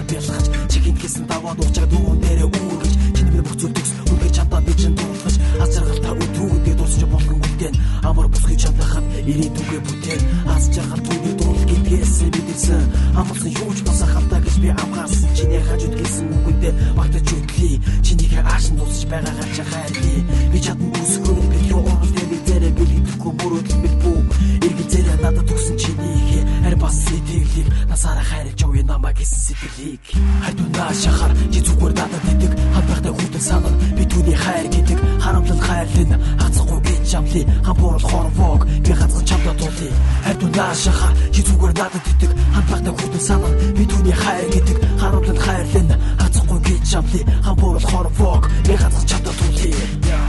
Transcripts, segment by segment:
бялгаж чигинтгсэн даваа дуучаа дүүн дээрээ үүргэж чиний бүх зүйл төгс үргэж чамдаа би чин дуулгаж аз жаргалтай өдрүүдэд дуусч болгон үлдээн амар бүсгүй чамдахад ирээдүгээ бүтээн аз жаргал түүний дуул гэдгээс бидэрсэн амарсан юуч босоо хамтаа гэж би амгаарсан чиний хажууд гэсэн үгэндээ багтаж үтлээ чинийхээ аашин дуусч байгаагаа чи хайрлаа би чадсан бүсгөө би юу оролдоо дээрээ бэлгэдэхгүй мөрөдөл бит бүү эргэлзээрээ надад төгсөн чинийхээ харин бас сэтгэлийг насаараа хайрлаж явъя намаа гэсэн сэтгэлийг хайдунаа шахаар чи зүгээр надад идэг хамтдаа хүйтэн санаа би түүний хайр гэдэг харамтлан хайрлана хацахгүй гэж амлий хамбуурал хорвог би ганцхан чамдаа тулъя хайдунаа шахаар чи зүгээр надад идэг хамтдаа хүйтэн санаа би түүний хайр гэдэг харамтлан хайрлана хацахгүй гэж амлий хамбуурал хорвог би ганцхан чамдаа тулъя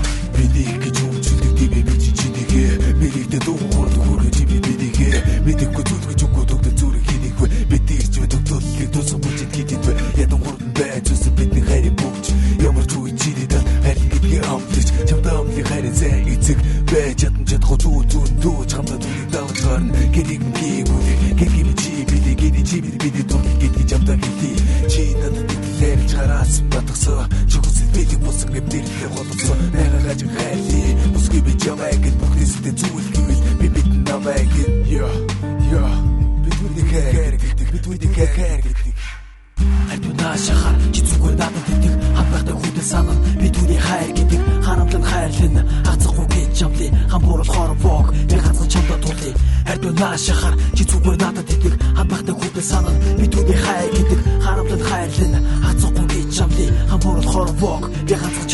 Бинийг гэж өмчлөдөг димээ би чинийгээ Мэрэгдээ дуухурд хүргэж би бидийгээ Мэдээгүй зүтгэж өгөө төгтөл зүрэг хийнийгүй Мэдээж вэ төгтөллийг тулсан мөчид хитидвэ Ядан хурдан байж үсэн бидний хайрын бүгч Ямар ч үе чиний тал хайрын гэдгээ амтлаж Чамдаа амлын хайрын зай эцэг байж ятан чадахгүй зүүн дүүж Хамтаа түүнийг давж гарна гэрийг мгийгүүдэг Гэргийм чи бидий гэрий чи бидий дурлал гэдгийг чамдаа хэлий Чи надад итлээрж гараасан батгасаа Чухалсэд бидийг болсон гэвдэртэй холбосон Найгаагаж хайрлий Бүсгүй би чамайг бүхнээсээ зүйл гэвэл би бидэн намайг Бидний хайр гэдэг бидний хайр гэдэг хайдунаа шахаар чи зүгээр надад идэг хамтдаа хүйтэн санаа би түүний хайр гэдэг харамтлан хайрлана хацахгүй гэж амлий хамбуурал хорвог би ганцхан чамдаа тулъя хайдунаа шахаар чи зүгээр надад идэг хамтдаа хүйтэн санаа би түүний хайр гэдэг харамтлан хайрлана хацахгүй гэж амлий хамбуурал хорвог би ганцхан